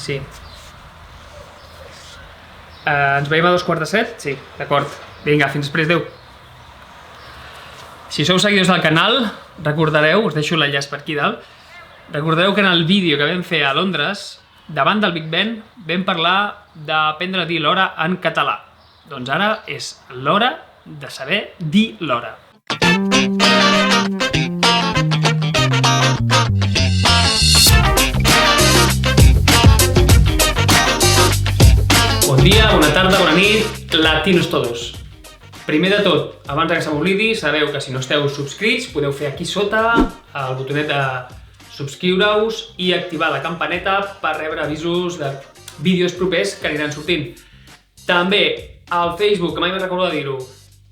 Sí. Ens veiem a 2:45? Sí, d'acord. Vinga, fins després, adeu. Si sou seguidors del canal, recordareu, us deixo l'enllaç per aquí dalt, recordareu que en el vídeo que vam fer a Londres, davant del Big Ben, vam parlar d'aprendre a dir l'hora en català. Doncs ara és l'hora de saber dir l'hora. Bon dia, bona tarda, bona nit, latinos todos. Primer de tot, abans que se m'oblidi, sabeu que si no esteu subscrits podeu fer aquí sota el botonet de subscriure-us i activar la campaneta per rebre avisos de vídeos propers que aniran sortint. També al Facebook, que mai me'n recordo de dir-ho,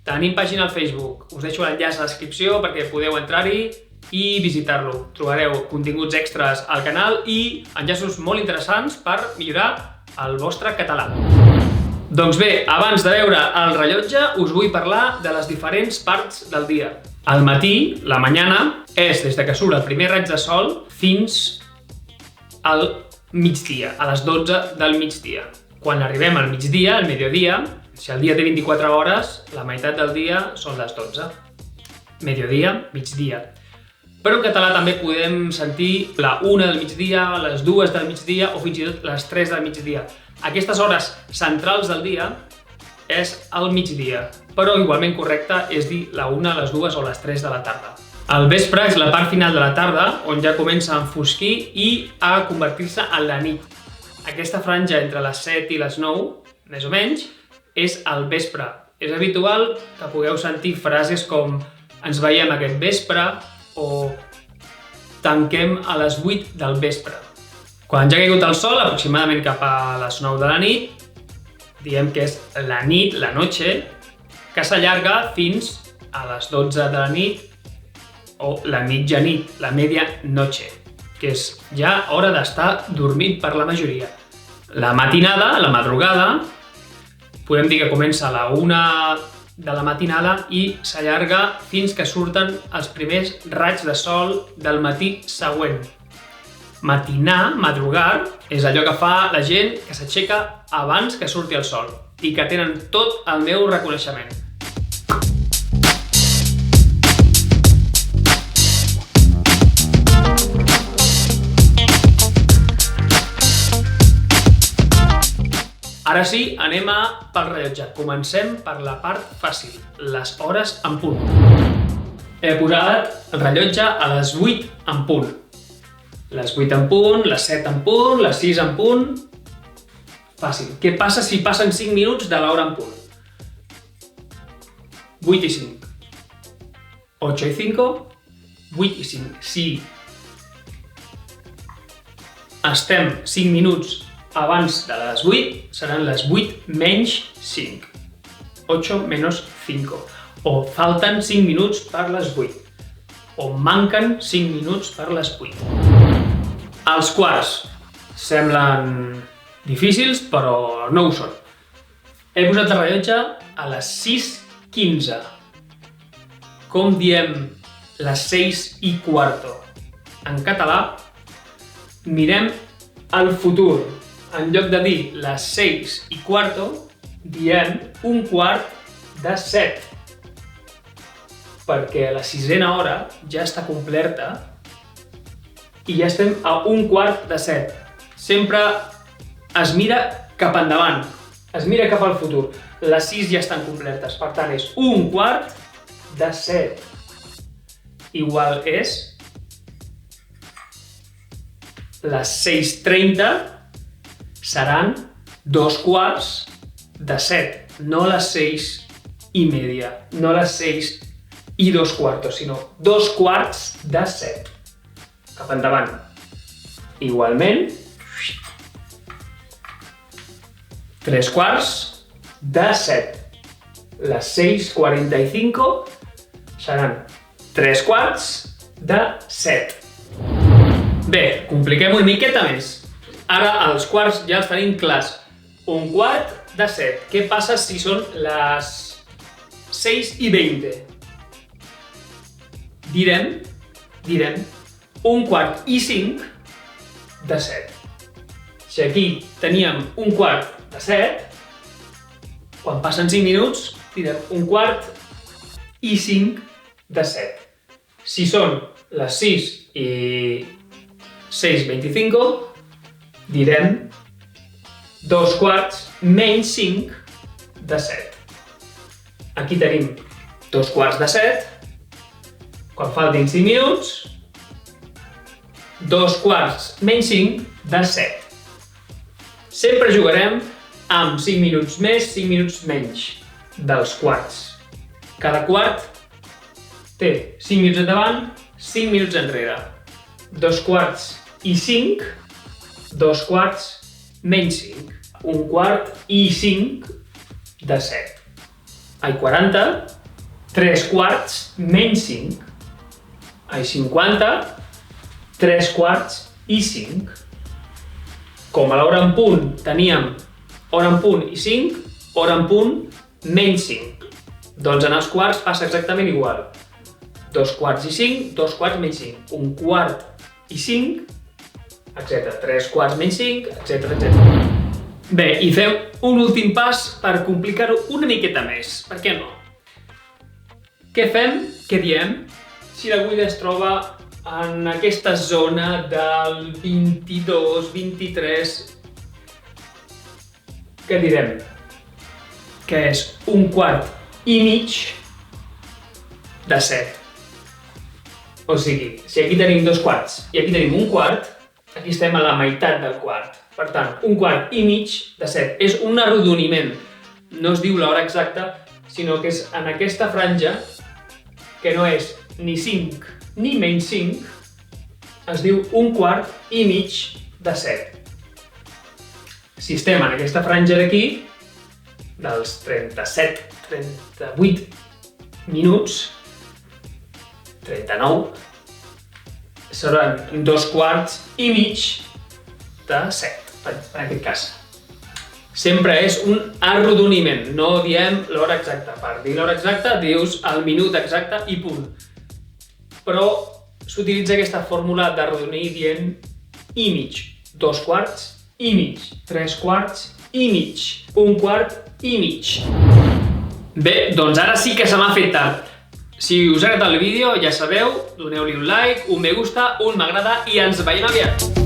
tenim pàgina al Facebook, us deixo l'enllaç a la descripció perquè podeu entrar-hi i visitar-lo. Trobareu continguts extras al canal i enllaços molt interessants per millorar el vostre català. Doncs bé, abans de veure el rellotge, us vull parlar de les diferents parts del dia. Al matí, la mañana, és des que surt el primer raig de sol fins al migdia, a les 12 del migdia. Quan arribem al migdia, al mediodía, si el dia té 24 hores, la meitat del dia són les 12. Mediodía, migdia. Però en català també podem sentir la 1 del migdia, les 2 del migdia o fins i tot les 3 del migdia. Aquestes hores centrals del dia és el migdia, però igualment correcte és dir la 1, les 2 o les 3 de la tarda. El vespre és la part final de la tarda, on ja comença a enfosquir i a convertir-se en la nit. Aquesta franja entre les 7 i les 9, més o menys, és el vespre. És habitual que pugueu sentir frases com ens veiem aquest vespre o tanquem a les 8 del vespre. Quan ja ha caigut el sol, aproximadament cap a les 9 de la nit, diem que és la nit, la noche, que s'allarga fins a les 12 de la nit o la mitjanit, la medianoche, que és ja hora d'estar dormint per la majoria. La matinada, la madrugada, podem dir que comença a la 1 de la matinada i s'allarga fins que surten els primers raigs de sol del matí següent. Matinar, madrugar, és allò que fa la gent que s'aixeca abans que surti el sol i que tenen tot el meu reconeixement. Ara sí, anem pel rellotge. Comencem per la part fàcil, les hores en punt. He posat el rellotge a les 8 en punt. Les 8 en punt, les 7 en punt, les 6 en punt... Fàcil. Què passa si passen 5 minuts de l'hora en punt? 8 i 5. 8 i 5, 8 i 5. Si estem 5 minuts abans de les 8, seran les 8 menys 5. 8 menos 5. O falten 5 minuts per les 8. O manquen 5 minuts per les 8. Els quarts semblen difícils, però no ho són. He posat el rellotge a les 6:15. Com diem les 6:15 en català, mirem el futur. En lloc de dir les 6:15, diem 6:45. Perquè la 6ena hora ja està completa i ja estem a 6:15. Sempre es mira cap endavant, es mira cap al futur. Les 6 ja estan completes, per tant és 6:15. Igual és les 6:30 seran 6:15, no les 6:30, no les 6:15, sinó 6:15. Cap endavant. Igualment, 6:15. Les 6:45 seran 6:15. Bé, compliquem una miqueta més. Ara els quarts ja els tenim clars. 6:15. Què passa si són les 6:20? Direm 6:45. Si aquí teníem un quart de 7, quan passen 5 minuts, direm un quart i 5 de 7. Si són les 6 i 6:25, direm 2 quarts menys 5 de 7. Aquí tenim 2 quarts de 7. Quan faltin 5 minuts, 2 quarts menys 5 de 7. Sempre jugarem amb 5 minuts més, 5 minuts menys dels quarts. Cada quart té 5 minuts endavant, 5 minuts enrere. 2 quarts i 5, 2 quarts menys 5. Un quart i 5 de 7. Ai, 40, 3 quarts menys 5. Ai, 50, 3 quarts i 5. Com a l'hora en punt teníem hora en punt i 5, hora en punt menys 5. Doncs en els quarts passa exactament igual. 2 quarts i 5, 2 quarts menys 5. Un quart i 5, etc. 3 quarts menys 5, etc. Bé, i fem un últim pas per complicar-ho una miqueta més. Per què no? Què fem? Què diem? Si l'agulla es troba en aquesta zona del 22, 23, què direm? Que és un quart i mig de 7. O sigui, si aquí tenim 2 quarts i aquí tenim un quart, aquí estem a la meitat del quart. Per tant, un quart i mig de 7. És un arrodoniment. No es diu l'hora exacta, sinó que és en aquesta franja, que no és ni 5 ni menys 5, es diu un quart i mig de 7. Si estem en aquesta franja d'aquí, dels 37, 38 minuts, 39, seran 2 quarts i mig de 7, en aquest cas. Sempre és un arrodoniment, no diem l'hora exacta. Per dir l'hora exacta dius el minut exacte i punt. Però s'utilitza aquesta fórmula d'arrodonir dient i mig, 2 quarts i mig, 3 quarts i mig, un quart i mig. Bé, doncs ara sí que se m'ha fet tard. Si us ha agradat el vídeo, ja sabeu, doneu-li un like, un me gusta, un m'agrada i ens veiem aviat!